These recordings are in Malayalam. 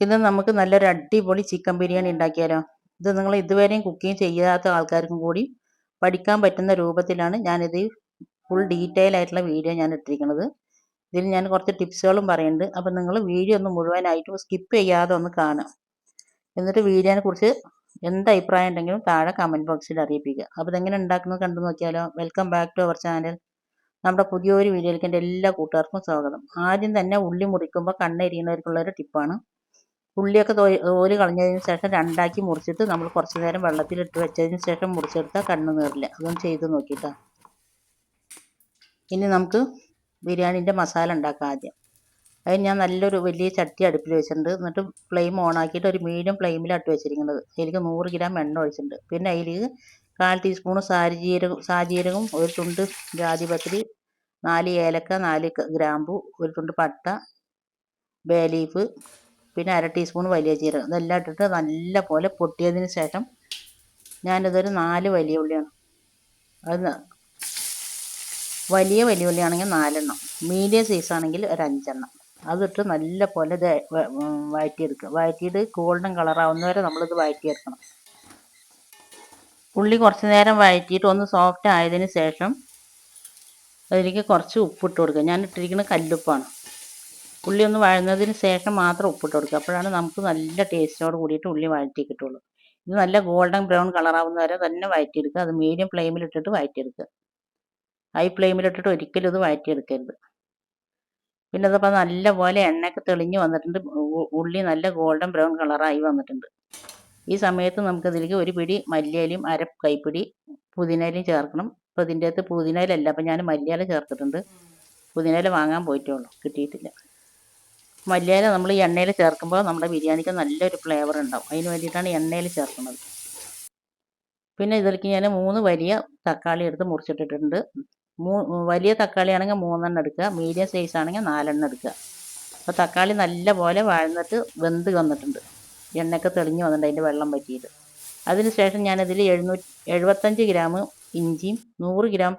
ഇന്ന് നമുക്ക് നല്ലൊരു അടിപൊളി ചിക്കൻ ബിരിയാണി ഉണ്ടാക്കിയാലോ? ഇത് നിങ്ങൾ ഇതുവരെയും കുക്കിംഗ് ചെയ്യാത്ത ആൾക്കാർക്കും കൂടി പഠിക്കാൻ പറ്റുന്ന രൂപത്തിലാണ് ഞാനിത് ഫുൾ ഡീറ്റെയിൽ ആയിട്ടുള്ള വീഡിയോ ഞാൻ ഇട്ടിരിക്കുന്നത്. ഇതിൽ ഞാൻ കുറച്ച് ടിപ്സുകളും പറയുന്നുണ്ട്. അപ്പം നിങ്ങൾ വീഡിയോ ഒന്ന് മുഴുവനായിട്ട് സ്കിപ്പ് ചെയ്യാതെ ഒന്ന് കാണുക. എന്നിട്ട് വീഡിയോനെ കുറിച്ച് എന്ത് അഭിപ്രായം ഉണ്ടെങ്കിലും താഴെ കമൻറ്റ് ബോക്സിൽ അറിയിപ്പിക്കുക. അപ്പോൾ ഇതെങ്ങനെ ഉണ്ടാക്കുന്നത് കണ്ടു നോക്കിയാലോ? Welcome back to our channel. നമ്മുടെ പുതിയൊരു വീഡിയോയിലേക്ക് എൻ്റെ എല്ലാ കൂട്ടുകാർക്കും സ്വാഗതം. ആദ്യം തന്നെ ഉള്ളി മുറിക്കുമ്പോൾ കണ്ണെരിയുന്നവർക്കുള്ളൊരു ടിപ്പാണ്. ഉള്ളിയൊക്കെ തോല് കളഞ്ഞതിന് ശേഷം രണ്ടാക്കി മുറിച്ചിട്ട് നമ്മൾ കുറച്ച് നേരം വെള്ളത്തിലിട്ട് വെച്ചതിന് ശേഷം മുറിച്ചെടുത്താൽ കണ്ണ് നീറില്ല. അതൊന്ന് ചെയ്ത് നോക്കിയിട്ടാ. ഇനി നമുക്ക് ബിരിയാണീൻ്റെ മസാല ഉണ്ടാക്കാം ആദ്യം. അതിന് ഞാൻ നല്ലൊരു വലിയ ചട്ടി അടുപ്പിൽ വെച്ചിട്ടുണ്ട്. എന്നിട്ട് ഫ്ലെയിം ഓൺ ആക്കിയിട്ട് ഒരു മീഡിയം ഫ്ലെയിമിലാണ് ഇട്ട് വെച്ചിരിക്കുന്നത്. അതിലേക്ക് 100 ഗ്രാം എണ്ണ ഒഴിച്ചിട്ടുണ്ട്. പിന്നെ അതിലേക്ക് 1/4 ടീസ്പൂണ് സാജീരകവും ഒരു തുണ്ട് ജാതിപത്രി, 4 ഏലക്ക, 4 ഗ്രാമ്പു, ഒരു തുണ്ട് പട്ട, ബേ ലീഫ്, പിന്നെ 1/2 ടീസ്പൂൺ വലിയ ജീരകം. ഇതെല്ലാം ഇട്ടിട്ട് നല്ല പോലെ പൊട്ടിയതിന് ശേഷം ഞാനിതൊരു 4 വലിയ ഉള്ളിയാണ്. അത് വലിയ ഉള്ളിയാണെങ്കിൽ 4 എണ്ണം, മീഡിയം സൈസ് ആണെങ്കിൽ ഒരു 5 എണ്ണം. അതിട്ട് നല്ല പോലെ ഇത് വഴറ്റിയെടുക്കുക. വഴറ്റിയിട്ട് ഗോൾഡൻ കളറാവുന്നവരെ നമ്മളിത് വഴറ്റിയെടുക്കണം. ഉള്ളി കുറച്ച് നേരം വഴറ്റിയിട്ട് ഒന്ന് സോഫ്റ്റ് ആയതിന് ശേഷം അതിലേക്ക് കുറച്ച് ഉപ്പിട്ട് കൊടുക്കുക. ഞാൻ ഇട്ടിരിക്കുന്നത് കല്ലുപ്പാണ്. ഉള്ളി ഒന്ന് വഴന്നതിന് ശേഷം മാത്രം ഉപ്പിട്ട് കൊടുക്കുക. അപ്പോഴാണ് നമുക്ക് നല്ല ടേസ്റ്റോട് കൂടിയിട്ട് ഉള്ളി വഴറ്റി കിട്ടുള്ളൂ. ഇത് നല്ല ഗോൾഡൻ ബ്രൗൺ കളറാവുന്ന വരെ തന്നെ വഴറ്റിയെടുക്കുക. അത് മീഡിയം ഫ്ലെയിമിലിട്ടിട്ട് വഴറ്റിയെടുക്കുക. ഹൈ ഫ്ലെയിമിലിട്ടിട്ട് ഒരിക്കലും ഇത് വഴറ്റിയെടുക്കരുത്. പിന്നെ അതപ്പോൾ നല്ല പോലെ എണ്ണയൊക്കെ തെളിഞ്ഞ് വന്നിട്ടുണ്ട്. ഉള്ളി നല്ല ഗോൾഡൻ ബ്രൗൺ കളറായി വന്നിട്ടുണ്ട്. ഈ സമയത്ത് നമുക്കതിലേക്ക് ഒരു പിടി മല്ലിയിലയും 1/2 കൈപ്പിടി പുതിനയിലയും ചേർക്കണം. അപ്പോൾ ഇതിൻ്റെ അകത്ത് പുതിനയിലല്ല, അപ്പോൾ ഞാൻ മല്ലിയില ചേർത്തിട്ടുണ്ട്. പുതിനയില വാങ്ങാൻ പോയിട്ടേ ഉള്ളൂ, കിട്ടിയിട്ടില്ല. മല്ലിയില നമ്മൾ ഈ എണ്ണയിൽ ചേർക്കുമ്പോൾ നമ്മുടെ ബിരിയാണിക്ക് നല്ലൊരു ഫ്ലേവർ ഉണ്ടാവും. അതിന് വേണ്ടിയിട്ടാണ് എണ്ണയിൽ ചേർക്കുന്നത്. പിന്നെ ഇതിലേക്ക് ഞാൻ 3 വലിയ തക്കാളി എടുത്ത് മുറിച്ചിട്ടിട്ടുണ്ട്. വലിയ തക്കാളി ആണെങ്കിൽ 3 എണ്ണം എടുക്കുക, മീഡിയം സൈസ് ആണെങ്കിൽ 4 എണ്ണം എടുക്കുക. അപ്പോൾ തക്കാളി നല്ല പോലെ വഴന്നിട്ട് വെന്ത് വന്നിട്ടുണ്ട്. എണ്ണയൊക്കെ തെളിഞ്ഞ് വന്നിട്ടുണ്ട്, അതിൻ്റെ വെള്ളം പറ്റിയിട്ട്. അതിന് ശേഷം ഞാനതിൽ 75 ഗ്രാം ഇഞ്ചിയും 100 ഗ്രാം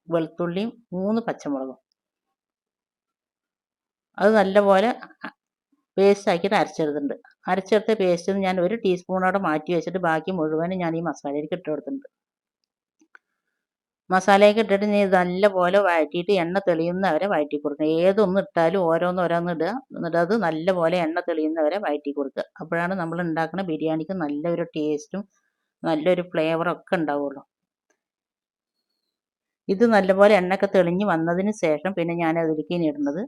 വെളുത്തുള്ളിയും 3 പച്ചമുളകും അത് നല്ലപോലെ പേസ്റ്റ് ആക്കിയിട്ട് അരച്ചെടുത്തിട്ടുണ്ട്. അരച്ചെടുത്ത പേസ്റ്റ് ഞാൻ 1 ടീസ്പൂണോടെ മാറ്റി വെച്ചിട്ട് ബാക്കി മുഴുവനും ഞാൻ ഈ മസാലയിലേക്ക് ഇട്ട് കൊടുത്തിട്ടുണ്ട്. മസാലയൊക്കെ ഇട്ടിട്ട് ഞാൻ നല്ലപോലെ വഴറ്റിയിട്ട് എണ്ണ തെളിയുന്നവരെ വഴറ്റി കൊടുക്കുക. ഏതൊന്നും ഇട്ടാലും ഓരോന്ന് ഇടുക. എന്നിട്ട് അത് നല്ലപോലെ എണ്ണ തെളിയുന്നവരെ വഴറ്റി കൊടുക്കുക. അപ്പോഴാണ് നമ്മൾ ഉണ്ടാക്കുന്ന ബിരിയാണിക്ക് നല്ലൊരു ടേസ്റ്റും നല്ലൊരു ഫ്ലേവറും ഒക്കെ ഉണ്ടാവുള്ളൂ. ഇത് നല്ലപോലെ എണ്ണയൊക്കെ തെളിഞ്ഞ് വന്നതിന് ശേഷം പിന്നെ ഞാൻ അതിലേക്ക് ഇനി ഇടുന്നത്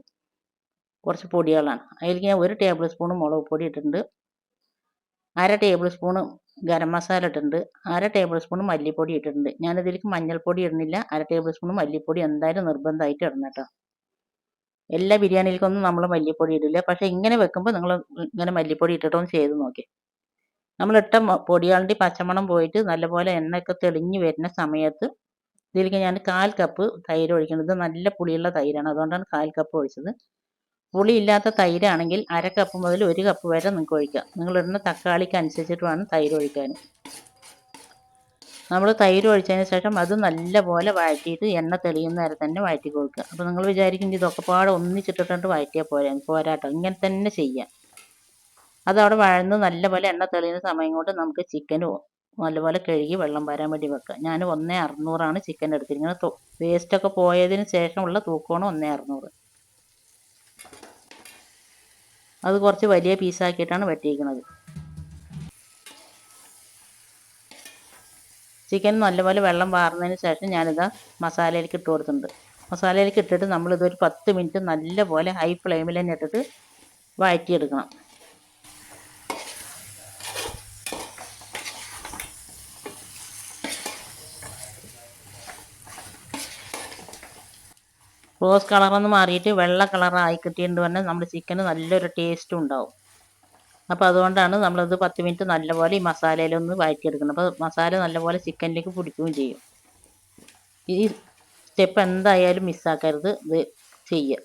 കുറച്ച് പൊടികളാണ്. അതിലേക്ക് ഞാൻ 1 ടേബിൾ സ്പൂൺ മുളക് പൊടി ഇട്ടിട്ടുണ്ട്. 1/2 ടേബിൾ സ്പൂൺ ഗരം മസാല ഇട്ടിട്ടുണ്ട്. 1/2 ടേബിൾ സ്പൂൺ മല്ലിപ്പൊടി ഇട്ടിട്ടുണ്ട്. ഞാനിതിലേക്ക് മഞ്ഞൾപ്പൊടി ഇടുന്നില്ല. 1/2 ടേബിൾ സ്പൂൺ മല്ലിപ്പൊടി എന്തായാലും നിർബന്ധമായിട്ട് ഇടണം കേട്ടോ. എല്ലാ ബിരിയാണിയിലേക്കൊന്നും നമ്മൾ മല്ലിപ്പൊടി ഇടില്ല. പക്ഷേ ഇങ്ങനെ വെക്കുമ്പോൾ നിങ്ങൾ ഇങ്ങനെ മല്ലിപ്പൊടി ഇട്ടിട്ടൊന്ന് ചെയ്ത് നോക്കി. നമ്മളിട്ട പൊടികളുടെ പച്ചമണം പോയിട്ട് നല്ലപോലെ എണ്ണയൊക്കെ തെളിഞ്ഞ് വരുന്ന സമയത്ത് ഇതിലേക്ക് ഞാൻ 1/4 കപ്പ് തൈര് ഒഴിക്കുന്നത്. നല്ല പുളിയുള്ള തൈരാണ്, അതുകൊണ്ടാണ് 1/4 കപ്പ് ഒഴിച്ചത്. പുളിയില്ലാത്ത തൈരാണെങ്കിൽ 1/2 കപ്പ് മുതൽ 1 കപ്പ് വരെ നിങ്ങൾക്ക് ഒഴിക്കാം. നിങ്ങളിടുന്ന തക്കാളിക്ക് അനുസരിച്ചിട്ട് വേണം തൈര് ഒഴിക്കാൻ. നമ്മൾ തൈര് ഒഴിച്ചതിന് ശേഷം അത് നല്ലപോലെ വഴറ്റിയിട്ട് എണ്ണ തെളിയുന്ന വരെ തന്നെ വഴറ്റി കൊടുക്കുക. അപ്പോൾ നിങ്ങൾ വിചാരിക്കും ഇതൊക്കെ പാടെ ഒന്നിച്ചിട്ടിട്ട് വഴറ്റിയാൽ പോരാട്ടോ. ഇങ്ങനെ തന്നെ ചെയ്യാം. അതവിടെ വഴന്ന് നല്ലപോലെ എണ്ണ തെളിയുന്ന സമയം കൊണ്ട് നമുക്ക് ചിക്കൻ നല്ലപോലെ കഴുകി വെള്ളം വരാൻ വേണ്ടി വെക്കുക. ഞാൻ 1/600 ചിക്കൻ എടുത്തിരിക്കുന്നത്. വേസ്റ്റൊക്കെ പോയതിന് ശേഷമുള്ള തൂക്കമാണ് 1/600. അത് കുറച്ച് വലിയ പീസാക്കിയിട്ടാണ് വെട്ടിയിരിക്കുന്നത്. ചിക്കൻ നല്ലപോലെ വെള്ളം വാർന്നതിന് ശേഷം ഞാനിതാ മസാലയിലേക്ക് ഇട്ട് കൊടുത്തിട്ടുണ്ട്. മസാലയിലേക്ക് ഇട്ടിട്ട് നമ്മളിതൊരു 10 മിനിറ്റ് നല്ലപോലെ ഹൈ ഫ്ലെയിമിൽ തന്നെ ഇട്ടിട്ട് വഴറ്റിയെടുക്കണം. റോസ് കളറൊന്ന് മാറിയിട്ട് വെള്ള കളറായി കിട്ടിയിട്ട് തന്നെ നമ്മുടെ ചിക്കന് നല്ലൊരു ടേസ്റ്റും ഉണ്ടാവും. അപ്പോൾ അതുകൊണ്ടാണ് നമ്മളത് 10 മിനിറ്റ് നല്ലപോലെ ഈ മസാലയിലൊന്ന് വഴറ്റിയെടുക്കണം. അപ്പോൾ മസാല നല്ലപോലെ ചിക്കനിലേക്ക് പിടിക്കുകയും ചെയ്യും. ഈ സ്റ്റെപ്പ് എന്തായാലും മിസ്സാക്കരുത്, ഇത് ചെയ്യുക.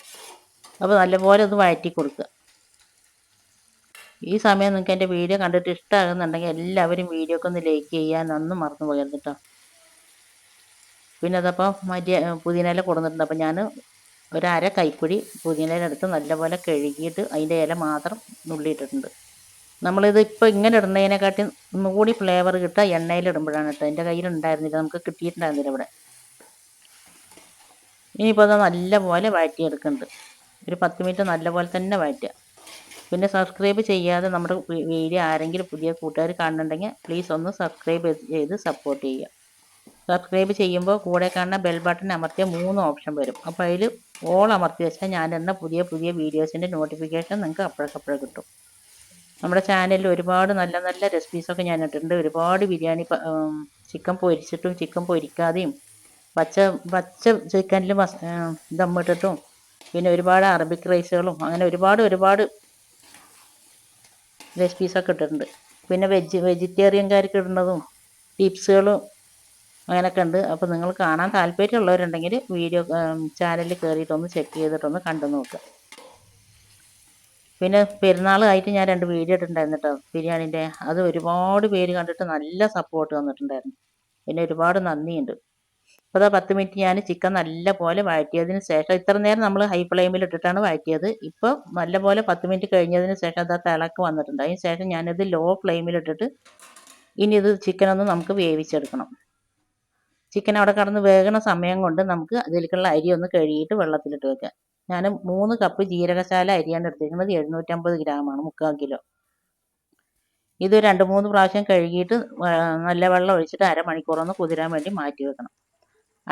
അപ്പോൾ നല്ലപോലെ ഒന്ന് വഴറ്റി കൊടുക്കുക. ഈ സമയം നിങ്ങൾക്ക് എൻ്റെ വീഡിയോ കണ്ടിട്ട് ഇഷ്ടമാകുന്നുണ്ടെങ്കിൽ എല്ലാവരും വീഡിയോക്ക് ഒന്ന് ലൈക്ക് ചെയ്യാനൊന്നും മറന്നു പോകരുത് കേട്ടോ. പിന്നെ അതപ്പോൾ പുതിനയില കൊടുത്തിട്ടുണ്ട്. അപ്പോൾ ഞാൻ 1/2 കൈപ്പിടി പുതിനയില എടുത്ത് നല്ലപോലെ കഴുകിയിട്ട് അതിൻ്റെ ഇല മാത്രം നുള്ളിയിട്ടിട്ടുണ്ട്. നമ്മളിത് ഇപ്പോൾ ഇങ്ങനെ ഇടുന്നതിനെക്കാട്ടി ഒന്നുകൂടി ഫ്ലേവർ കിട്ടുക എണ്ണയിലിടുമ്പോഴാണ് കേട്ടോ. എൻ്റെ കയ്യിലുണ്ടായിരുന്നില്ല, നമുക്ക് കിട്ടിയിട്ടുണ്ടായിരുന്നില്ല ഇവിടെ. ഇനിയിപ്പോൾ അത് നല്ലപോലെ വഴറ്റിയെടുക്കുന്നുണ്ട്. ഒരു 10 മിനിറ്റ് നല്ലപോലെ തന്നെ വഴറ്റുക. പിന്നെ സബ്സ്ക്രൈബ് ചെയ്യാതെ നമ്മുടെ വീഡിയോ ആരെങ്കിലും പുതിയ കൂട്ടുകാർ കാണുന്നുണ്ടെങ്കിൽ പ്ലീസ് ഒന്ന് സബ്സ്ക്രൈബ് ചെയ്ത് സപ്പോർട്ട് ചെയ്യുക. സബ്സ്ക്രൈബ് ചെയ്യുമ്പോൾ കൂടെ കാണുന്ന ബെൽ ബട്ടൺ അമർത്തിയ 3 ഓപ്ഷൻ വരും. അപ്പോൾ അതിൽ ഓൾ അമർത്തി വെച്ചാൽ ഞാൻ എന്ന പുതിയ പുതിയ വീഡിയോസിൻ്റെ നോട്ടിഫിക്കേഷൻ നിങ്ങൾക്ക് അപ്പോഴേക്കപ്പോഴേ കിട്ടും. നമ്മുടെ ചാനലിൽ ഒരുപാട് നല്ല നല്ല റെസിപ്പീസൊക്കെ ഞാൻ ഇട്ടിട്ടുണ്ട്. ഒരുപാട് ബിരിയാണി, ചിക്കൻ പൊരിച്ചിട്ടും ചിക്കൻ പൊരിക്കാതെയും പച്ച പച്ച ചിക്കനിൽ ദമ്മിട്ടിട്ടും പിന്നെ ഒരുപാട് അറബിക് റൈസുകളും അങ്ങനെ ഒരുപാട് റെസിപ്പീസൊക്കെ ഇട്ടിട്ടുണ്ട്. പിന്നെ വെജിറ്റേറിയൻകാർക്ക് ഇടുന്നതും ടിപ്സുകളും അങ്ങനെയൊക്കെ ഉണ്ട്. അപ്പോൾ നിങ്ങൾ കാണാൻ താല്പര്യമുള്ളവരുണ്ടെങ്കിൽ വീഡിയോ ചാനലിൽ കയറിയിട്ടൊന്ന് ചെക്ക് ചെയ്തിട്ടൊന്ന് കണ്ടു നോക്കുക. പിന്നെ പെരുന്നാളായിട്ട് ഞാൻ 2 വീഡിയോ ഇട്ടിട്ടുണ്ടായിരുന്നു കേട്ടോ ബിരിയാണീൻ്റെ. അത് ഒരുപാട് പേര് കണ്ടിട്ട് നല്ല സപ്പോർട്ട് തന്നിട്ടുണ്ടായിരുന്നു. പിന്നെ ഒരുപാട് നന്ദിയുണ്ട്. അപ്പോൾ 10 മിനിറ്റ് ഞാൻ ചിക്കൻ നല്ല പോലെ വഴറ്റിയതിന് ശേഷം, ഇത്ര നേരം നമ്മൾ ഹൈ ഫ്ലെയിമിൽ ഇട്ടിട്ടാണ് വഴറ്റിയത്. ഇപ്പോൾ നല്ലപോലെ 10 മിനിറ്റ് കഴിഞ്ഞതിന് ശേഷം അത് തിളക്ക് വന്നിട്ടുണ്ട്. അതിന് ശേഷം ഞാനത് ലോ ഫ്ലെയിമിലിട്ടിട്ട് ഇനി ഇത് ചിക്കനൊന്ന് നമുക്ക് വേവിച്ചെടുക്കണം. ചിക്കൻ അവിടെ കടന്ന് വേകുന്ന സമയം കൊണ്ട് നമുക്ക് അതിലേക്കുള്ള അരി ഒന്ന് കഴുകിയിട്ട് വെള്ളത്തിലിട്ട് വെക്കാം. ഞാൻ 3 കപ്പ് ജീരകശാല അരിയാണ് എടുത്തിരിക്കുന്നത്. 750 ഗ്രാമാണ്, 3/4 കിലോ. ഇത് 2-3 പ്രാവശ്യം കഴുകിയിട്ട് നല്ല വെള്ളം ഒഴിച്ചിട്ട് അരമണിക്കൂറൊന്ന് കുതിരാൻ വേണ്ടി മാറ്റി വെക്കണം.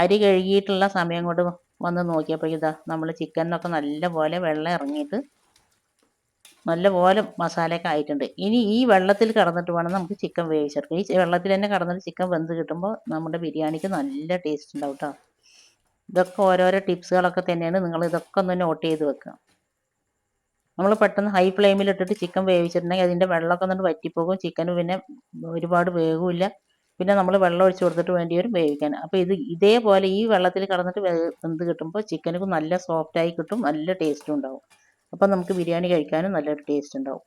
അരി കഴുകിയിട്ടുള്ള സമയം കൊണ്ട് വന്ന് നോക്കിയപ്പോൾ ഇതാ നമ്മൾ ചിക്കനൊക്കെ നല്ലപോലെ വെള്ളം ഇറങ്ങിയിട്ട് നല്ലപോലെ മസാലയൊക്കെ ആയിട്ടുണ്ട്. ഇനി ഈ വെള്ളത്തിൽ കടന്നിട്ട് വേണം നമുക്ക് ചിക്കൻ വേവിച്ചെടുക്കാം. ഈ വെള്ളത്തിൽ തന്നെ കടന്നിട്ട് ചിക്കൻ വെന്ത് കിട്ടുമ്പോൾ നമ്മുടെ ബിരിയാണിക്ക് നല്ല ടേസ്റ്റ് ഉണ്ടാവും കേട്ടോ. ഇതൊക്കെ ഓരോരോ ടിപ്സുകളൊക്കെ തന്നെയാണ്. നിങ്ങൾ ഇതൊക്കെ ഒന്ന് നോട്ട് ചെയ്ത് വെക്കുക. നമ്മൾ പെട്ടെന്ന് ഹൈ ഫ്ലെയിമിൽ ഇട്ടിട്ട് ചിക്കൻ വേവിച്ചിട്ടുണ്ടെങ്കിൽ അതിൻ്റെ വെള്ളമൊക്കെ ഒന്ന് വറ്റിപ്പോകും. ചിക്കന് പിന്നെ ഒരുപാട് വേവില്ല. പിന്നെ നമ്മൾ വെള്ളം ഒഴിച്ച് കൊടുത്തിട്ട് വേണ്ടി വരും വേവിക്കാൻ. അപ്പോൾ ഇതേപോലെ ഈ വെള്ളത്തിൽ കടന്നിട്ട് വെന്ത് കിട്ടുമ്പോൾ ചിക്കനൊക്കെ നല്ല സോഫ്റ്റായി കിട്ടും, നല്ല ടേസ്റ്റും ഉണ്ടാവും. അപ്പോൾ നമുക്ക് ബിരിയാണി കഴിക്കാനും നല്ലൊരു ടേസ്റ്റ് ഉണ്ടാവും.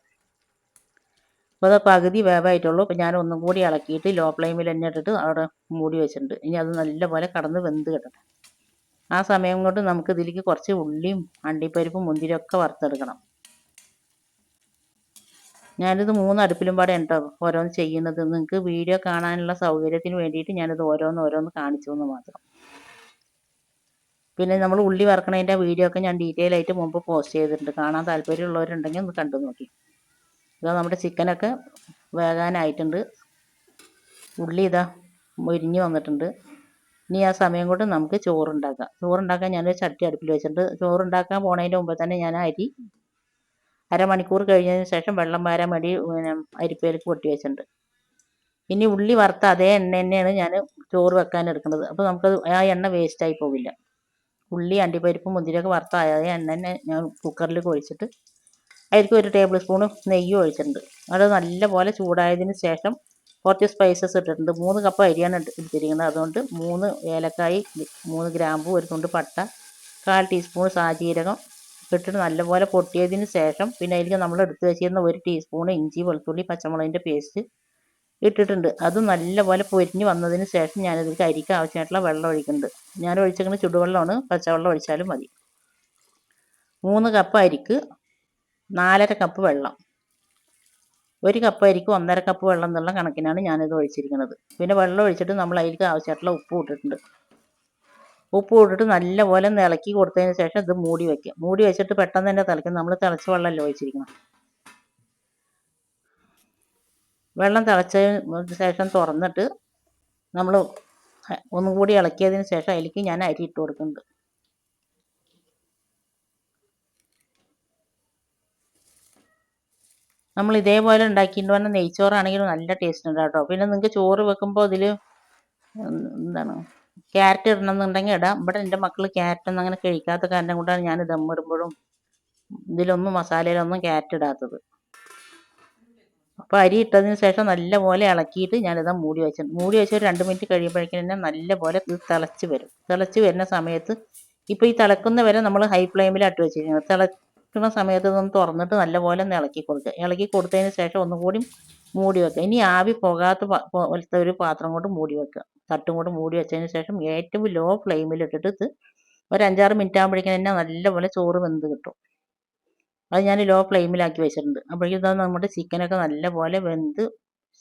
അപ്പോൾ അത് പകുതി വേവായിട്ടുള്ളൂ. അപ്പോൾ ഞാൻ ഒന്നും കൂടി ഇളക്കിയിട്ട് ലോ ഫ്ലെയിമിൽ തന്നെ ഇട്ടിട്ട് അവിടെ മൂടി വെച്ചിട്ടുണ്ട്. ഇനി അത് നല്ലപോലെ കടന്ന് വെന്ത് കിട്ടട്ടെ. ആ സമയം കൊണ്ട് നമുക്ക് ഇതിലേക്ക് കുറച്ച് ഉള്ളിയും അണ്ടിപ്പരിപ്പും മുന്തിരിയൊക്കെ വറുത്തെടുക്കണം. ഞാനിത് 3 അടുപ്പിലും പാടെ ഉണ്ടോ ഓരോന്ന് ചെയ്യുന്നത്. നിങ്ങൾക്ക് വീഡിയോ കാണാനുള്ള സൗകര്യത്തിന് വേണ്ടിയിട്ട് ഞാനിത് ഓരോന്ന് കാണിച്ചു എന്ന് മാത്രം. പിന്നെ നമ്മൾ ഉള്ളി വറക്കണതിൻ്റെ വീഡിയോ ഒക്കെ ഞാൻ ഡീറ്റെയിൽ ആയിട്ട് മുമ്പ് പോസ്റ്റ് ചെയ്തിട്ടുണ്ട്. കാണാൻ താല്പര്യമുള്ളവരുണ്ടെങ്കിൽ ഒന്ന് കണ്ടു നോക്കി. ഇതാ നമ്മുടെ ചിക്കനൊക്കെ വേകാനായിട്ടുണ്ട്. ഉള്ളി ഇതാ മൊരിഞ്ഞ് വന്നിട്ടുണ്ട്. ഇനി ആ സമയം കൊണ്ട് നമുക്ക് ചോറുണ്ടാക്കാൻ ഞാനൊരു ചട്ടി അടുപ്പിൽ വെച്ചിട്ടുണ്ട്. ചോറുണ്ടാക്കാൻ പോണതിൻ്റെ മുമ്പ് തന്നെ ഞാൻ അരി അരമണിക്കൂർ കഴിഞ്ഞതിന് ശേഷം വെള്ളം വാരാൻ വേണ്ടി അരിപ്പയിലേക്ക് കൊട്ടി വെച്ചിട്ടുണ്ട്. ഇനി ഉള്ളി വറുത്ത അതേ എണ്ണ തന്നെയാണ് ഞാൻ ചോറ് വെക്കാൻ എടുക്കുന്നത്. അപ്പോൾ നമുക്കത് ആ എണ്ണ വേസ്റ്റായി പോകില്ല. ഉള്ളി അണ്ടിപ്പരിപ്പും മുന്തിരിയൊക്കെ വറുത്ത അതേ എണ്ണ തന്നെ ഞാൻ കുക്കറിൽ ഒഴിച്ചിട്ട് അതിലേക്ക് 1 ടേബിൾ സ്പൂൺ നെയ്യ് ഒഴിച്ചിട്ടുണ്ട്. അത് നല്ലപോലെ ചൂടായതിന് ശേഷം കുറച്ച് സ്പൈസസ് ഇട്ടിട്ടുണ്ട്. 3 കപ്പ് അരിയാണ് എടുത്തിരിക്കുന്നത്. അതുകൊണ്ട് 3 ഏലക്കായി, 3 ഗ്രാമ്പൂ, 1 തുണ്ട് പട്ട, 1/4 ടീസ്പൂൺ സാജീരകം ഇട്ടിട്ട് നല്ലപോലെ പൊട്ടിയതിന് ശേഷം പിന്നെ അതിലേക്ക് നമ്മൾ എടുത്ത് വെച്ചിരുന്ന 1 ടീസ്പൂൺ ഇഞ്ചി വെളുത്തുള്ളി പച്ചമുളകിൻ്റെ പേസ്റ്റ് ഇട്ടിട്ടുണ്ട്. അത് നല്ലപോലെ പൊരിഞ്ഞ് വന്നതിന് ശേഷം ഞാനിതിലേക്ക് അരിക്ക് ആവശ്യമായിട്ടുള്ള വെള്ളം ഒഴിക്കുന്നുണ്ട്. ഞാൻ ഒഴിച്ചിരിക്കുന്നത് ചുടുവെള്ളമാണ്, പച്ചവെള്ളം ഒഴിച്ചാലും മതി. 3 കപ്പ് അരിക്ക് 4.5 കപ്പ് വെള്ളം. 1 കപ്പ് അരിക്ക് 1.5 കപ്പ് വെള്ളം എന്നുള്ള കണക്കിനാണ് ഞാനിത് ഒഴിച്ചിരിക്കുന്നത്. പിന്നെ വെള്ളം ഒഴിച്ചിട്ട് നമ്മൾ അതിലേക്ക് ആവശ്യമായിട്ടുള്ള ഉപ്പ് ഇട്ടിട്ടുണ്ട്. ഉപ്പ് ഇട്ടിട്ട് നല്ലപോലെ ഇളക്കി കൊടുത്തതിന് ശേഷം ഇത് മൂടി വയ്ക്കുക. മൂടി വെച്ചിട്ട് പെട്ടെന്ന് തന്നെ തിളയ്ക്കും. നമ്മൾ തിളച്ച വെള്ളമല്ലേ ഒഴിച്ചിരിക്കണം. വെള്ളം തിളച്ചതിന് ശേഷം തുറന്നിട്ട് നമ്മൾ ഒന്നും കൂടി ഇളക്കിയതിന് ശേഷം അതിലേക്ക് ഞാൻ അരി ഇട്ട് കൊടുക്കുന്നുണ്ട്. നമ്മൾ ഇതേപോലെ ഉണ്ടാക്കിയിട്ട് പറഞ്ഞാൽ നെയ്ച്ചോറാണെങ്കിലും നല്ല ടേസ്റ്റ് ഉണ്ട് കേട്ടോ. പിന്നെ നിങ്ങൾക്ക് ചോറ് വെക്കുമ്പോൾ ഇതിൽ ക്യാരറ്റ് ഇടണമെന്നുണ്ടെങ്കിൽ ഇടാം. ഇവിടെ എൻ്റെ മക്കൾ ക്യാരറ്റൊന്നും അങ്ങനെ കഴിക്കാത്ത കാരണം കൊണ്ടാണ് ഞാൻ ദമ്മിടുമ്പോഴും ഇതിലൊന്നും മസാലയിലൊന്നും ക്യാരറ്റ് ഇടാത്തത്. അപ്പോൾ അരി ഇട്ടതിന് ശേഷം നല്ലപോലെ ഇളക്കിയിട്ട് ഞാനിതാ മൂടി വെച്ച് ഒരു 2 മിനിറ്റ് കഴിയുമ്പോഴേക്കും തന്നെ നല്ലപോലെ ഇത് തിളച്ച് വരും. തിളച്ച് വരുന്ന സമയത്ത് ഇപ്പോൾ ഈ തിളക്കുന്ന വരെ നമ്മൾ ഹൈ ഫ്ലെയിമിലാട്ട് വെച്ചിരിക്കുന്നത്. തിളക്കുന്ന സമയത്ത് ഇതൊന്ന് തുറന്നിട്ട് നല്ലപോലെ ഒന്ന് ഇളക്കി കൊടുക്കുക. ഇളക്കി കൊടുത്തതിന് ശേഷം ഒന്നുകൂടി മൂടി വെക്കുക. ഇനി ആവി പോകാത്ത പോലത്തെ ഒരു പാത്രം കൊണ്ട് മൂടി വെക്കുക. തട്ടും കൊണ്ട് മൂടി വെച്ചതിന് ശേഷം ഏറ്റവും ലോ ഫ്ലെയിമിലിട്ടിട്ട് ഇത് ഒരു 5-6 മിനിറ്റ് ആകുമ്പോഴേക്കും തന്നെ നല്ലപോലെ ചോറ് വെന്ത് കിട്ടും. അത് ഞാൻ ലോ ഫ്ലെയിമിലാക്കി വെച്ചിട്ടുണ്ട്. അപ്പോഴേക്കും ഇതാ നമ്മുടെ ചിക്കനൊക്കെ നല്ലപോലെ വെന്ത്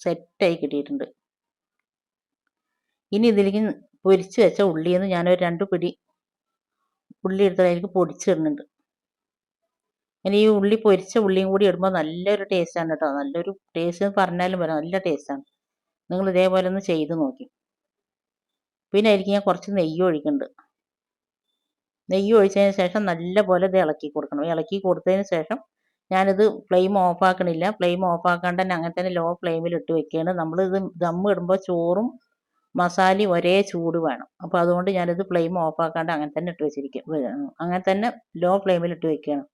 സെറ്റായി കിട്ടിയിട്ടുണ്ട്. ഇനി ഇതിലേക്ക് പൊരിച്ച് വെച്ച ഉള്ളിയിൽ നിന്ന് ഞാനൊരു 2 പിടി ഉള്ളി എടുത്ത് അതിലേക്ക് പൊടിച്ചിടുന്നുണ്ട്. ഇനി ഈ ഉള്ളി പൊരിച്ച ഉള്ളിയും കൂടി ഇടുമ്പോൾ നല്ലൊരു ടേസ്റ്റാണ് കേട്ടോ. നല്ലൊരു ടേസ്റ്റ് എന്ന് പറഞ്ഞാലും വരാം, നല്ല ടേസ്റ്റാണ്. നിങ്ങൾ ഇതേപോലെ ഒന്ന് ചെയ്ത് നോക്കി. പിന്നെ അതിലേക്ക് ഞാൻ കുറച്ച് നെയ്യ് ഒഴിക്കുന്നുണ്ട്. നെയ്യ് ഒഴിച്ചതിന് ശേഷം നല്ലപോലെ ഇത് ഇളക്കി കൊടുക്കണം. ഇളക്കി കൊടുത്തതിന് ശേഷം ഞാനിത് ഫ്ലെയിം ഓഫാക്കണില്ല. ഫ്ലെയിം ഓഫാക്കാണ്ട് തന്നെ അങ്ങനെ തന്നെ ലോ ഫ്ലെയിമിൽ ഇട്ട് വെക്കുകയാണ്. നമ്മളിത് ദം ഇടുമ്പോൾ ചോറും മസാലയും ഒരേ ചൂട് വേണം. അപ്പോൾ അതുകൊണ്ട് ഞാനിത് ഫ്ലെയിം ഓഫാക്കാണ്ട് അങ്ങനെ തന്നെ ഇട്ട് വെച്ചിരിക്കും. അങ്ങനെ തന്നെ ലോ ഫ്ലെയിമിൽ ഇട്ട് വെക്കുകയാണ്.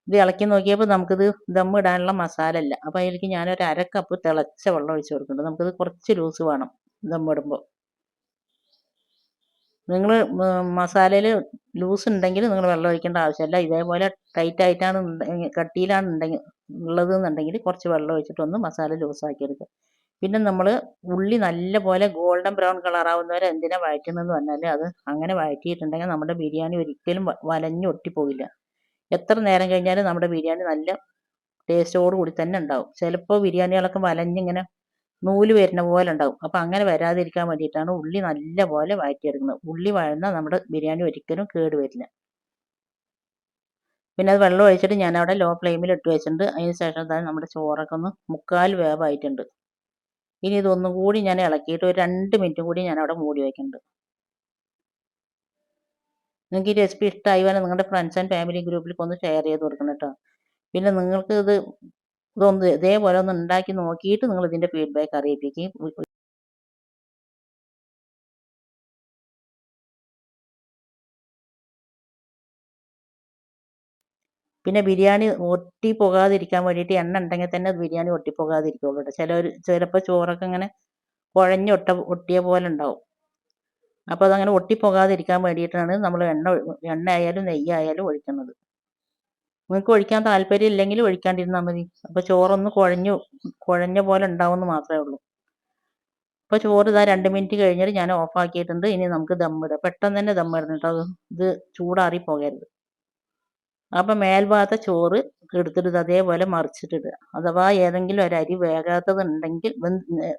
ഇത് ഇളക്കി നോക്കിയപ്പോൾ നമുക്കിത് ദം ഇടാനുള്ള മസാല ഇല്ല. അപ്പോൾ അതിലേക്ക് ഞാനൊരു 1/2 കപ്പ് തിളച്ച വെള്ളം ഒഴിച്ച് കൊടുക്കുന്നുണ്ട്. നമുക്കിത് കുറച്ച് ലൂസ് വേണം ദം ഇടുമ്പോൾ. നിങ്ങൾ മസാലയിൽ ലൂസ് ഉണ്ടെങ്കിൽ നിങ്ങൾ വെള്ളം ഒഴിക്കേണ്ട ആവശ്യമില്ല. ഇതേപോലെ ടൈറ്റ് ആയിട്ടാണ് കട്ടിയിലാണ് ഉള്ളത് എന്നുണ്ടെങ്കിൽ കുറച്ച് വെള്ളം ഒഴിച്ചിട്ടൊന്ന് മസാല ലൂസാക്കി എടുക്കുക. പിന്നെ നമ്മൾ ഉള്ളി നല്ലപോലെ ഗോൾഡൻ ബ്രൗൺ കളറാവുന്നവരെ എന്തിനാണ് വഴറ്റുന്നതെന്ന് പറഞ്ഞാൽ അത് അങ്ങനെ വഴറ്റിയിട്ടുണ്ടെങ്കിൽ നമ്മുടെ ബിരിയാണി ഒരിക്കലും വലഞ്ഞ് ഒട്ടിപ്പോകില്ല. എത്ര നേരം കഴിഞ്ഞാലും നമ്മുടെ ബിരിയാണി നല്ല ടേസ്റ്റോട് കൂടി തന്നെ ഉണ്ടാവും. ചിലപ്പോൾ ബിരിയാണികളൊക്കെ വലഞ്ഞിങ്ങനെ നൂല് വരുന്ന പോലെ ഉണ്ടാവും. അപ്പോൾ അങ്ങനെ വരാതിരിക്കാൻ വേണ്ടിയിട്ടാണ് ഉള്ളി നല്ലപോലെ വഴറ്റിയെടുക്കുന്നത്. ഉള്ളി വഴന്നാൽ നമ്മുടെ ബിരിയാണി ഒരിക്കലും കേട് വരില്ല. പിന്നെ അത് വെള്ളം ഒഴിച്ചിട്ട് ഞാനവിടെ ലോ ഫ്ലെയിമിൽ ഇട്ട് വെച്ചിട്ടുണ്ട്. അതിന് ശേഷം തന്നെ നമ്മുടെ ചോറൊക്കെ ഒന്ന് 1/4 വേവായിട്ടുണ്ട്. ഇനി ഇതൊന്നും കൂടി ഞാൻ ഇളക്കിയിട്ട് ഒരു 2 മിനിറ്റും കൂടി ഞാനവിടെ മൂടി വയ്ക്കുന്നുണ്ട്. നിങ്ങൾക്ക് ഈ റെസിപ്പി ഇഷ്ടമായി വേണം നിങ്ങളുടെ ഫ്രണ്ട്സ് ആൻഡ് ഫാമിലി ഗ്രൂപ്പിലേക്ക് ഒന്ന് ഷെയർ ചെയ്ത് കൊടുക്കണം കേട്ടോ. പിന്നെ നിങ്ങൾക്ക് ഇതൊന്ന് ഇതേപോലെ ഒന്ന് ഉണ്ടാക്കി നോക്കിയിട്ട് നിങ്ങൾ ഇതിൻ്റെ ഫീഡ്ബാക്ക് അറിയിപ്പിക്കുകയും പിന്നെ ബിരിയാണി ഒട്ടി പോകാതിരിക്കാൻ വേണ്ടിയിട്ട് എണ്ണ ഉണ്ടെങ്കിൽ തന്നെ ബിരിയാണി ഒട്ടി പോകാതിരിക്കുള്ളൂ കേട്ടോ. ചിലപ്പോൾ ചോറൊക്കെ ഇങ്ങനെ ഒട്ടിയ പോലെ ഉണ്ടാവും. അപ്പോൾ അതങ്ങനെ ഒട്ടിപ്പോകാതിരിക്കാൻ വേണ്ടിയിട്ടാണ് നമ്മൾ എണ്ണ ആയാലും നെയ്യ് ആയാലും ഒഴിക്കുന്നത്. നിങ്ങൾക്ക് ഒഴിക്കാൻ താല്പര്യം ഇല്ലെങ്കിൽ ഒഴിക്കാണ്ടിരുന്നാൽ മതി. അപ്പോൾ ചോറൊന്ന് കുഴഞ്ഞ പോലെ ഉണ്ടാവുമെന്ന് മാത്രമേ ഉള്ളൂ. അപ്പോൾ ചോറ് ഇതാ 2 മിനിറ്റ് കഴിഞ്ഞിട്ട് ഞാൻ ഓഫാക്കിയിട്ടുണ്ട്. ഇനി നമുക്ക് ദമ്മിടാം. പെട്ടെന്ന് തന്നെ ദമ്മിടണം കേട്ടോ. ഇത് ചൂടാറി പോകരുത്. അപ്പം മേൽഭാഗത്തെ ചോറ് എടുത്തിട്ട് അതേപോലെ മറിച്ചിട്ടിടുക. അഥവാ ഏതെങ്കിലും ഒരു അരി വേകാത്തതുണ്ടെങ്കിൽ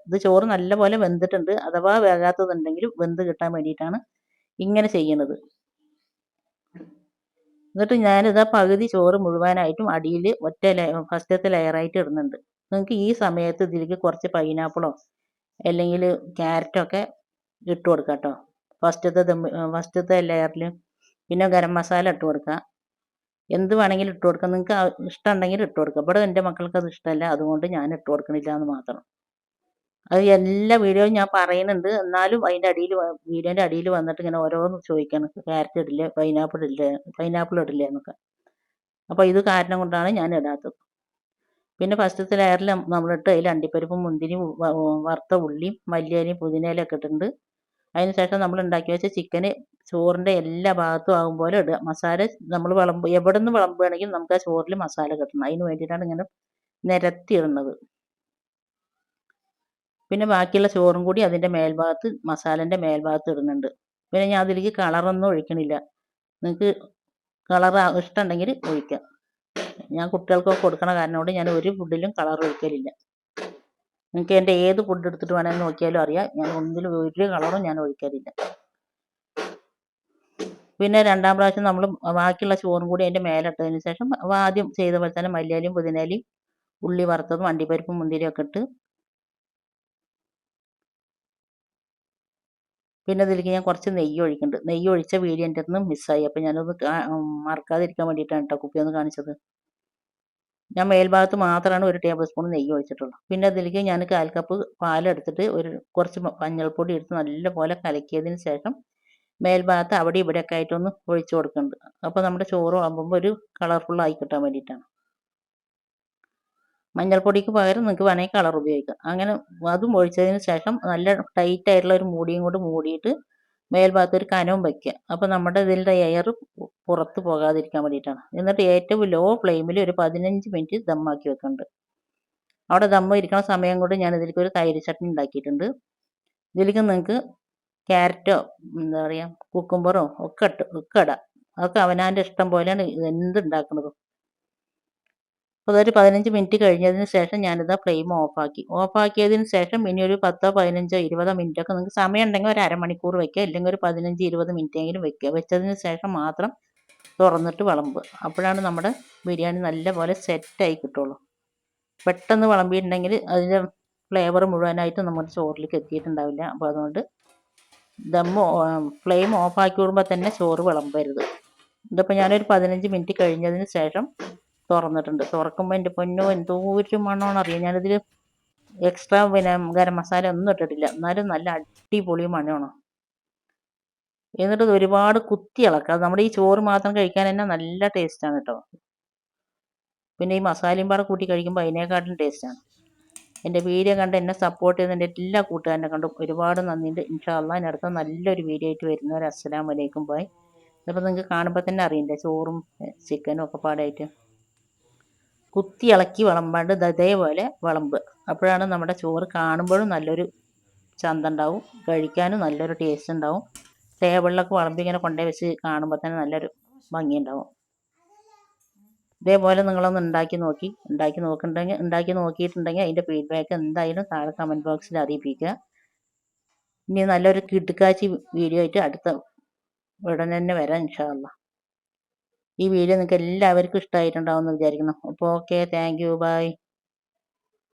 ഇത് ചോറ് നല്ലപോലെ വെന്തിട്ടുണ്ട്. അഥവാ വേകാത്തതുണ്ടെങ്കിൽ വെന്ത് കിട്ടാൻ വേണ്ടിയിട്ടാണ് ഇങ്ങനെ ചെയ്യുന്നത്. എന്നിട്ട് ഞാനിതാ പകുതി ചോറ് മുഴുവനായിട്ടും അടിയിൽ ഫസ്റ്റത്തെ ലെയറായിട്ട് ഇടുന്നുണ്ട്. നിങ്ങൾക്ക് ഈ സമയത്ത് ഇതിലേക്ക് കുറച്ച് പൈനാപ്പിളോ അല്ലെങ്കിൽ ക്യാരറ്റോ ഒക്കെ ഇട്ട് കൊടുക്കാം കേട്ടോ. ഫസ്റ്റത്തെ ലെയറിൽ. പിന്നെ ഗരം മസാല ഇട്ട് കൊടുക്കുക. എന്ത് വേണമെങ്കിലും ഇട്ട് കൊടുക്കാം. നിങ്ങൾക്ക് ഇഷ്ടമുണ്ടെങ്കിൽ ഇട്ട് കൊടുക്കുക. ഇവിടെ എൻ്റെ മക്കൾക്ക് അത് ഇഷ്ടമല്ല, അതുകൊണ്ട് ഞാൻ ഇട്ട് കൊടുക്കണില്ല എന്ന് മാത്രം. അത് എല്ലാ വീഡിയോയും ഞാൻ പറയുന്നുണ്ട്. എന്നാലും വീഡിയോൻ്റെ അടിയിൽ വന്നിട്ട് ഇങ്ങനെ ഓരോന്ന് ചോദിക്കണം. ക്യാരറ്റ് ഇടില്ലേ, പൈനാപ്പിൾ ഇടില്ലേ എന്നൊക്കെ. അപ്പോൾ ഇത് കാരണം കൊണ്ടാണ് ഞാൻ ഇടാത്തത്. പിന്നെ ഫസ്റ്റത്തെ ലെയറിൽ നമ്മളിട്ട് അതിൽ അണ്ടിപ്പരിപ്പും മുന്തിരിയും വറുത്ത ഉള്ളിയും മല്ലിയിലയും പുതിനയിലൊക്കെ ഇട്ടിട്ടുണ്ട്. അതിന് ശേഷം നമ്മൾ ഉണ്ടാക്കി വെച്ച ചിക്കന് ചോറിൻ്റെ എല്ലാ ഭാഗത്തും ആകും പോലെ ഇടുക. മസാല നമ്മൾ എവിടെ നിന്ന് വിളമ്പുകയാണെങ്കിൽ നമുക്ക് ആ ചോറിൽ മസാല കിട്ടണം. അതിന് വേണ്ടിയിട്ടാണ് ഇങ്ങനെ നിരത്തി ഇടുന്നത്. പിന്നെ ബാക്കിയുള്ള ചോറും കൂടി അതിൻ്റെ മസാലേൻ്റെ മേൽഭാഗത്ത് ഇടുന്നുണ്ട്. പിന്നെ ഞാൻ അതിലേക്ക് കളറൊന്നും ഒഴിക്കണില്ല. നിങ്ങൾക്ക് കളർ ഇഷ്ടമുണ്ടെങ്കിൽ ഒഴിക്കാം. ഞാൻ കുട്ടികൾക്കൊക്കെ കൊടുക്കണ കാരണം കൊണ്ട് ഞാൻ ഒരു ഫുഡിലും കളർ ഒഴിക്കലില്ല. നിങ്ങൾക്ക് എൻ്റെ ഏത് ഫുഡ് എടുത്തിട്ട് വേണമെങ്കിൽ നോക്കിയാലും അറിയാം, ഞാൻ ഒന്നിലും ഒരു കളറും ഞാൻ ഒഴിക്കലില്ല. പിന്നെ രണ്ടാം പ്രാവശ്യം നമ്മൾ ബാക്കിയുള്ള ചോറും കൂടി അതിൻ്റെ മേലിട്ടതിന് ശേഷം ആദ്യം ചെയ്ത പോലെ തന്നെ മല്ലിയിലയും പുതിനയിലയും ഉള്ളി വറുത്തതും അണ്ടിപ്പരിപ്പും മുന്തിരിയും ഒക്കെ ഇട്ട് പിന്നെ ഇതിലേക്ക് ഞാൻ കുറച്ച് നെയ്യ് ഒഴിക്കുന്നുണ്ട്. നെയ്യ് ഒഴിച്ച വീഡിയോ എൻ്റെ അടുത്ത് നിന്ന് മിസ്സായി. അപ്പോൾ ഞാനത് മറക്കാതിരിക്കാൻ വേണ്ടിയിട്ടാണ് കേട്ടോ കുപ്പി ഒന്ന് കാണിച്ചത്. ഞാൻ മേൽഭാഗത്ത് മാത്രമാണ് 1 ടേബിൾ സ്പൂൺ നെയ്യ് ഒഴിച്ചിട്ടുള്ളൂ. പിന്നെ അതിലേക്ക് ഞാൻ 1/4 കപ്പ് പാലെടുത്തിട്ട് കുറച്ച് മഞ്ഞൾപ്പൊടി എടുത്ത് നല്ലപോലെ കലക്കിയതിന് ശേഷം മേൽഭാഗത്ത് അവിടെ ഇവിടെയൊക്കെ ആയിട്ടൊന്ന് ഒഴിച്ചു കൊടുക്കുന്നുണ്ട്. അപ്പോൾ നമ്മുടെ ചോറ് ആകുമ്പോൾ ഒരു കളർഫുള്ളായി കിട്ടാൻ വേണ്ടിയിട്ടാണ്. മഞ്ഞൾപ്പൊടിക്ക് പകരം നിങ്ങൾക്ക് വേണമെങ്കിൽ കളർ ഉപയോഗിക്കാം. അങ്ങനെ അതും ഒഴിച്ചതിന് ശേഷം നല്ല ടൈറ്റ് ആയിട്ടുള്ള ഒരു മൂടിയും കൊണ്ട് മൂടിയിട്ട് മേൽഭാഗത്ത് ഒരു കനവും വയ്ക്കുക. അപ്പോൾ നമ്മുടെ ഇതിൻ്റെ എയർ പുറത്ത് പോകാതിരിക്കാൻ വേണ്ടിയിട്ടാണ്. എന്നിട്ട് ഏറ്റവും ലോ ഫ്ലെയിമിൽ ഒരു 15 മിനിറ്റ് ദമ്മാക്കി വെക്കുന്നുണ്ട്. അവിടെ ദമ്മ് ഇരിക്കുന്ന സമയം കൊണ്ട് ഞാൻ ഇതിലേക്ക് ഒരു തൈര് ചട്നി ഉണ്ടാക്കിയിട്ടുണ്ട്. ഇതിലേക്ക് നിങ്ങൾക്ക് ക്യാരറ്റോ എന്താ പറയുക കുക്കുംബറോ ഒക്കെ ഇടാം. അതൊക്കെ അവനവൻ്റെ ഇഷ്ടം പോലെയാണ് എന്തുണ്ടാക്കുന്നതും. അപ്പോൾ അതൊരു 15 മിനിറ്റ് കഴിഞ്ഞതിന് ശേഷം ഞാനിതാ ഫ്ലെയിം ഓഫാക്കി. ഓഫാക്കിയതിന് ശേഷം ഇനി ഒരു 10, 15, 20 മിനിറ്റൊക്കെ നിങ്ങൾക്ക് സമയം ഉണ്ടെങ്കിൽ ഒരു അരമണിക്കൂർ വെക്കുക, ഇല്ലെങ്കിൽ ഒരു 15, 20 മിനിറ്റെങ്കിലും വെക്കുക. വെച്ചതിന് ശേഷം മാത്രം തുറന്നിട്ട് വിളമ്പുക. അപ്പോഴാണ് നമ്മുടെ ബിരിയാണി നല്ലപോലെ സെറ്റായി കിട്ടുള്ളൂ. പെട്ടെന്ന് വിളമ്പിയിട്ടുണ്ടെങ്കിൽ അതിൻ്റെ ഫ്ലേവർ മുഴുവനായിട്ട് നമ്മുടെ ചോറിലേക്ക് എത്തിയിട്ടുണ്ടാവില്ല. അപ്പോൾ അതുകൊണ്ട് ഫ്ലെയിം ഓഫാക്കി വിടുമ്പോൾ തന്നെ ചോറ് വിളമ്പരുത്. ഇതിപ്പോൾ ഞാനൊരു 15 മിനിറ്റ് കഴിഞ്ഞതിന് ശേഷം തുറന്നിട്ടുണ്ട്. തുറക്കുമ്പോൾ എൻ്റെ പൊന്നോ എന്തോ ഒരു മണമാണ് അറിയാം. ഞാനിതിൽ എക്സ്ട്രാ ഗരം മസാല ഒന്നും ഇട്ടിട്ടില്ല, എന്നാലും നല്ല അടിപൊളി മണമാണ്. എന്നിട്ട് ഇത് ഒരുപാട് കുത്തി ഇളക്കുക. നമ്മുടെ ഈ ചോറ് മാത്രം കഴിക്കാൻ തന്നെ നല്ല ടേസ്റ്റാണ് കേട്ടോ. പിന്നെ ഈ മസാലയും പാടെ കൂട്ടി കഴിക്കുമ്പോൾ അതിനേക്കാട്ടിലും ടേസ്റ്റാണ്. എൻ്റെ വീഡിയോ കണ്ട് എന്നെ സപ്പോർട്ട് ചെയ്ത് എൻ്റെ എല്ലാ കൂട്ടുകാരനെ കണ്ടും ഒരുപാട് നന്ദിയുണ്ട്. ഇൻഷാ അള്ളാഹ് ഇനി അടുത്ത നല്ലൊരു വീഡിയോ ആയിട്ട് വരുന്നവരെ അസ്സലാമു അലൈക്കും ബൈ. ഇതിപ്പോൾ നിങ്ങൾക്ക് കാണുമ്പോൾ തന്നെ അറിയില്ലേ ചോറും ചിക്കനും ഒക്കെ പാടായിട്ട്. കുത്തി ഇളക്കി വിളമ്പാണ്ട് ഇതേപോലെ വിളമ്പുക. അപ്പോഴാണ് നമ്മുടെ ചോറ് കാണുമ്പോഴും നല്ലൊരു ചന്തം ഉണ്ടാവും, കഴിക്കാനും നല്ലൊരു ടേസ്റ്റ് ഉണ്ടാവും. ടേബിളിലൊക്കെ വിളമ്പി ഇങ്ങനെ കൊണ്ടുപോയി വെച്ച് കാണുമ്പോൾ തന്നെ നല്ലൊരു ഭംഗിയുണ്ടാവും. ഇതേപോലെ നിങ്ങളൊന്ന് ഉണ്ടാക്കി നോക്കിയിട്ടുണ്ടെങ്കിൽ അതിൻ്റെ ഫീഡ്ബാക്ക് എന്തായാലും താഴെ കമൻറ്റ് ബോക്സിൽ അറിയിപ്പിക്കുക. ഇനി നല്ലൊരു കിടുക്കാച്ചി വീഡിയോ ആയിട്ട് അടുത്ത ഉടനെ തന്നെ വരാം ഇൻഷാ അള്ളാഹ്. ഈ വീഡിയോ നിങ്ങൾക്ക് എല്ലാവർക്കും ഇഷ്ടമായിട്ടുണ്ടാവും എന്ന് വിചാരിക്കുന്നു. അപ്പോൾ ഓക്കെ, താങ്ക് യു, ബൈ.